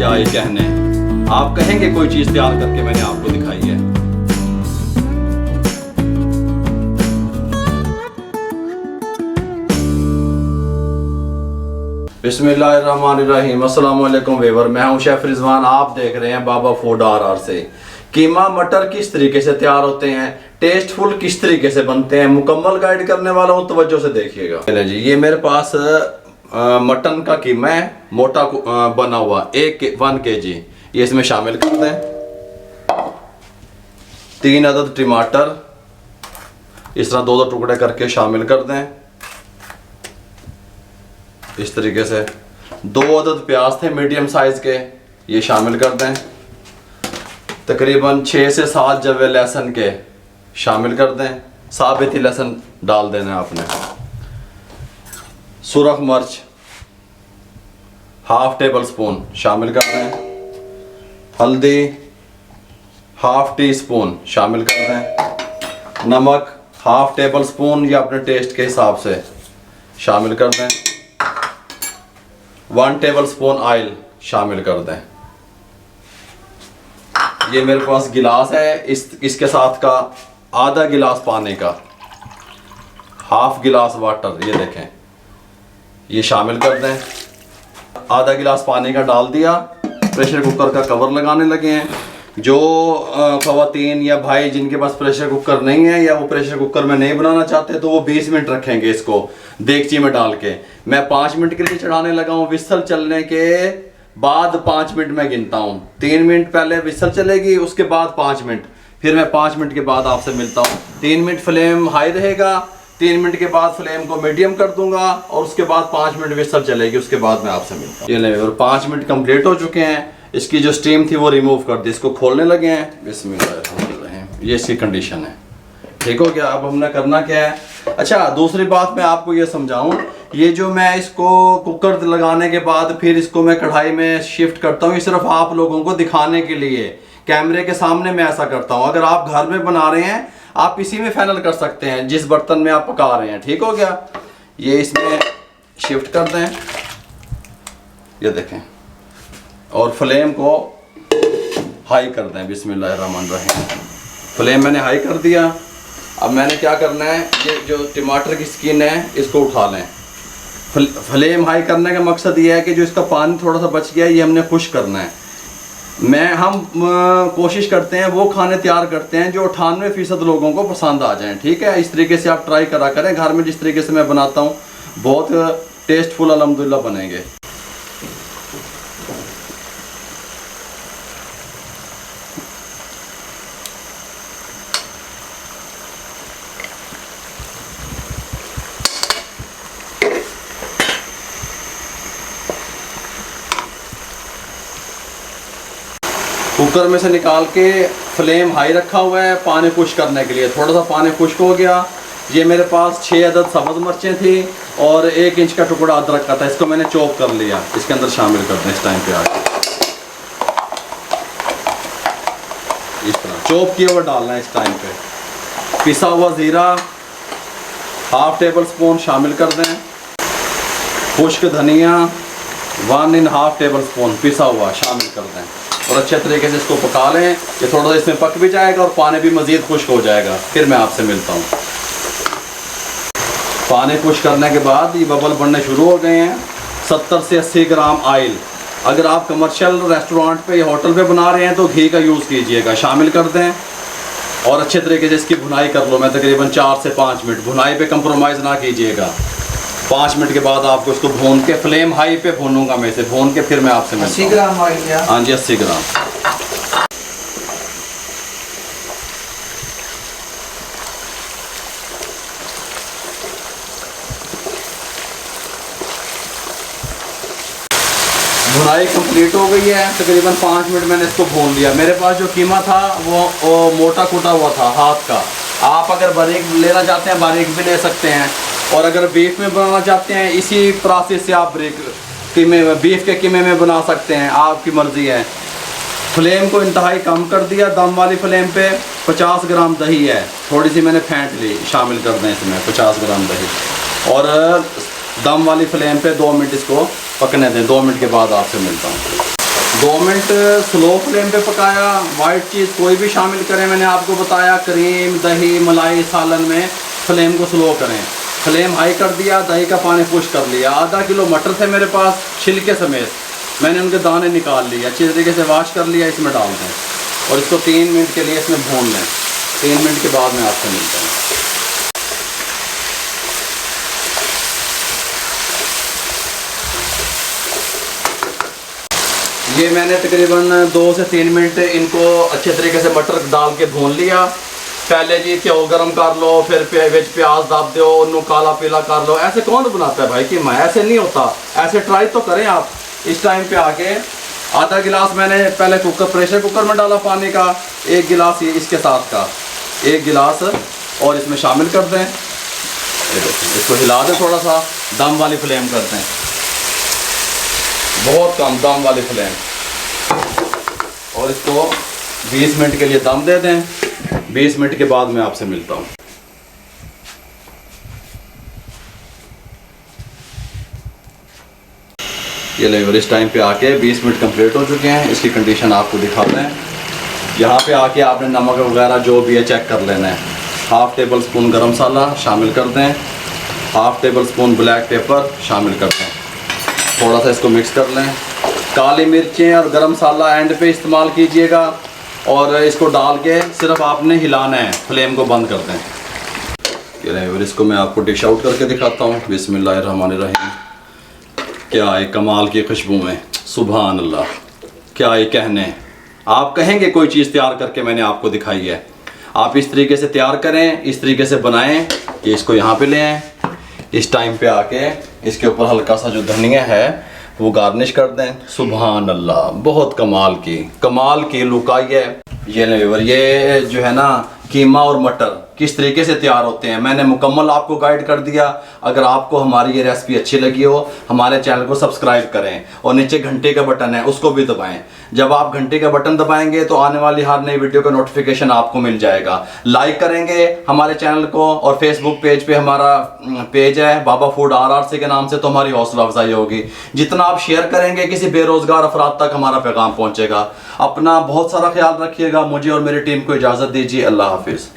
क्या ये कहने, आप कहेंगे कोई चीज तैयार करके मैंने आपको दिखाई है। बिस्मिल्लाहिर्रहमानिर्रहीम। अस्सलाम वालेकुम व्यूअर, मैं हूं शेफ रिजवान। आप देख रहे हैं बाबा फूड RR से। कीमा मटर किस तरीके से तैयार होते हैं, टेस्टफुल किस तरीके से बनते हैं, मुकम्मल गाइड करने वाला हूं, तवज्जो से देखिएगा। चलिए जी, ये मेरे पास मटन का कीमा है, मोटा बना हुआ 1 kg। ये इसमें शामिल कर दें। 3 अदद टमाटर इस तरह 2-2 टुकड़े करके शामिल कर दें। इस तरीके से 2 अदद प्याज थे मीडियम साइज के, ये शामिल कर दें। तकरीबन 6 से 7 जवे लहसुन के शामिल कर दें। साबित ही लहसुन डाल देना आपने। सुरख मिर्च 1/2 टेबल स्पून शामिल कर दें। हल्दी 1/2 टीस्पून शामिल कर दें। नमक 1/2 टेबल स्पून या अपने टेस्ट के हिसाब से शामिल कर दें। 1 टेबल स्पून ऑयल शामिल कर दें। ये मेरे पास गिलास है, इसके साथ का आधा गिलास पानी का, 1/2 गिलास वाटर, ये देखें, ये शामिल कर दें। आधा गिलास पानी का डाल दिया। प्रेशर कुकर का कवर लगाने लगे हैं। जो ख़वातीन या भाई जिनके पास प्रेशर कुकर नहीं है या वो प्रेशर कुकर में नहीं बनाना चाहते, तो वो 20 मिनट रखेंगे इसको देगची में डाल के। मैं 5 मिनट के लिए चढ़ाने लगा हूँ। विसल चलने के बाद 5 मिनट में गिनता हूँ। 3 मिनट पहले विसल चलेगी, उसके बाद 5 मिनट, फिर मैं 5 मिनट के बाद आपसे मिलता हूँ। 3 मिनट फ्लेम हाई रहेगा, 3 मिनट के बाद फ्लेम को मीडियम कर दूंगा और उसके बाद 5 मिनट विसल चलेगी, उसके बाद मैं आपसे मिलता हूँ। ये ले, और 5 मिनट कंप्लीट हो चुके हैं। इसकी जो स्टीम थी वो रिमूव कर दी, इसको खोलने लगे हैं। बिस्मिल्लाह, ये इसकी कंडीशन है। ठीक हो गया। अब हमने करना क्या है। अच्छा, दूसरी बात मैं आपको ये समझाऊं, ये जो मैं इसको कुकर लगाने के बाद फिर इसको मैं कढ़ाई में शिफ्ट करता हूँ, ये सिर्फ आप लोगों को दिखाने के लिए, कैमरे के सामने मैं ऐसा करता हूँ। अगर आप घर में बना रहे हैं, आप इसी में फाइनल कर सकते हैं जिस बर्तन में आप पका रहे हैं। ठीक हो गया। ये इसमें शिफ्ट कर दें, ये देखें, और फ्लेम को हाई कर दें। बिस्मिल्लाहिर्रहमानिर्रहीम। फ्लेम मैंने हाई कर दिया। अब मैंने क्या करना है, ये जो टमाटर की स्किन है इसको उठा लें। फ्लेम हाई करने का मकसद ये है कि जो इसका पानी थोड़ा सा बच गया है, ये हमने खुश करना है। हम कोशिश करते हैं वो खाने तैयार करते हैं जो 98% लोगों को पसंद आ जाएं। ठीक है, इस तरीके से आप ट्राई करा करें घर में। जिस तरीके से मैं बनाता हूँ बहुत टेस्टफुल अल्हम्दुलिल्लाह बनेंगे। कुकर में से निकाल के फ्लेम हाई रखा हुआ है पानी खुश करने के लिए। थोड़ा सा पानी खुश्क हो गया। ये मेरे पास 6 अदद सब्ज़ मिर्चें थी और 1 इंच का टुकड़ा अदरक का था, इसको मैंने चॉप कर लिया। इसके अंदर शामिल कर दें इस टाइम पे आगे। इस तरह चॉप किया हुआ डालना है इस टाइम पे। पिसा हुआ ज़ीरा 1/2 टेबल स्पून शामिल कर दें। खुश्क धनिया 1.5 टेबल स्पून पिसा हुआ शामिल कर दें और अच्छे तरीके से इसको पका लें। ये थोड़ा सा इसमें पक भी जाएगा और पानी भी मज़ीद खुश्क हो जाएगा। फिर मैं आपसे मिलता हूँ। पानी खुश्क करने के बाद ये बबल बनने शुरू हो गए हैं। 70 से 80 ग्राम ऑयल, अगर आप कमर्शियल रेस्टोरेंट पे या होटल पे बना रहे हैं तो घी का यूज़ कीजिएगा, शामिल कर दें और अच्छे तरीके से इसकी भुनाई कर लो। मैं तकरीबन 4 से 5 मिनट, भुनाई पे कंप्रोमाइज़ ना कीजिएगा। 5 मिनट के बाद आपको इसको भून के, फ्लेम हाई पे भूनूंगा मैं इसे, भून के फिर मैं आपसे मिलता हूं। 80 ग्राम ऑयल? हाँ जी, 80 ग्राम। भुनाई कंप्लीट हो गई है। तकरीबन 5 मिनट मैंने इसको भून लिया। मेरे पास जो कीमा था वो मोटा कूटा हुआ था हाथ का। आप अगर बारीक लेना चाहते हैं बारीक भी ले सकते हैं, और अगर बीफ में बनाना चाहते हैं इसी प्रोसेस से आप बीफ के कीमे में बना सकते हैं, आपकी मर्ज़ी है। फ्लेम को इंतहाई कम कर दिया। दम वाली फ्लेम पे 50 ग्राम दही है, थोड़ी सी मैंने फेंट ली, शामिल कर दें इसमें 50 ग्राम दही, और दम वाली फ्लेम पे 2 मिनट इसको पकने दें। 2 मिनट के बाद आपसे मिलता हूँ। 2 मिनट स्लो फ्लेम पे पकाया। वाइट चीज़ कोई भी शामिल करें, मैंने आपको बताया क्रीम, दही, मलाई, सालन में फ्लेम को स्लो करें। फ्लेम हाई कर दिया, दही का पानी पुश कर लिया। आधा किलो मटर थे मेरे पास छिलके समेत, मैंने उनके दाने निकाल लिए, अच्छी तरीके से वॉश कर लिया। इसमें डाल दें और इसको 3 मिनट के लिए इसमें भून लें। 3 मिनट के बाद मैं आपसे मिलता हूँ। ये मैंने तकरीबन 2 से 3 मिनट इनको अच्छे तरीके से मटर डाल के भून लिया। पहले जी घ्यो गरम कर लो, फिर प्याज दाब दो, उन्होंने काला पीला कर लो। ऐसे कौन बनाता है भाई कि मैं, ऐसे नहीं होता। ऐसे ट्राई तो करें आप। इस टाइम पे आके आधा गिलास मैंने पहले प्रेशर कुकर में डाला पानी का, 1 गिलास ये इसके साथ का 1 गिलास और इसमें शामिल कर दें। ये देखें, इसको हिला दें, थोड़ा सा दम वाली फ्लेम कर दें, बहुत कम दम वाली फ्लेम, और इसको 20 मिनट के लिए दम दे दें। 20 मिनट के बाद मैं आपसे मिलता हूँ। ये लेवर इस टाइम पे आके 20 मिनट कंप्लीट हो चुके हैं। इसकी कंडीशन आपको दिखाते हैं। यहाँ पे आके आपने नमक वगैरह जो भी है चेक कर लेना है। 1/2 टेबल स्पून गरम मसाला शामिल कर दें, 1/2 टेबल स्पून ब्लैक पेपर शामिल कर दें। थोड़ा सा इसको मिक्स कर लें। काली मिर्चें और गरम मसाला एंड पे इस्तेमाल कीजिएगा और इसको डाल के सिर्फ आपने हिलाना है, फ्लेम को बंद कर दें। ये लेवर इसको मैं आपको डिश आउट करके दिखाता हूँ। बिस्मिल्लाहिर्रहमानिर्रहीम। क्या है कमाल की खुशबू में, सुभान अल्लाह, क्या है कहने। आप कहेंगे कोई चीज़ तैयार करके मैंने आपको दिखाई है। आप इस तरीके से तैयार करें, इस तरीके से बनाएं। ये इसको यहाँ पे ले आएँ। इस टाइम पे आके इसके ऊपर हल्का सा जो धनिया है वो गार्निश कर दें। सुभान अल्लाह, बहुत कमाल की लुक आई है। ये लेवर, ये जो है ना कीमा और मटर किस तरीके से तैयार होते हैं मैंने मुकम्मल आपको गाइड कर दिया। अगर आपको हमारी ये रेसिपी अच्छी लगी हो, हमारे चैनल को सब्सक्राइब करें और नीचे घंटे का बटन है उसको भी दबाएं। जब आप घंटे का बटन दबाएंगे तो आने वाली हर नई वीडियो का नोटिफिकेशन आपको मिल जाएगा। लाइक करेंगे हमारे चैनल को और फेसबुक पेज पे हमारा पेज है बाबा फूड RRC के नाम से, तो हमारी हौसला अफजाई होगी। जितना आप शेयर करेंगे किसी बेरोजगार अफराद तक हमारा पैगाम पहुँचेगा। अपना बहुत सारा ख्याल रखिएगा। मुझे और मेरी टीम को इजाज़त दीजिए। अल्लाह हाफिज़।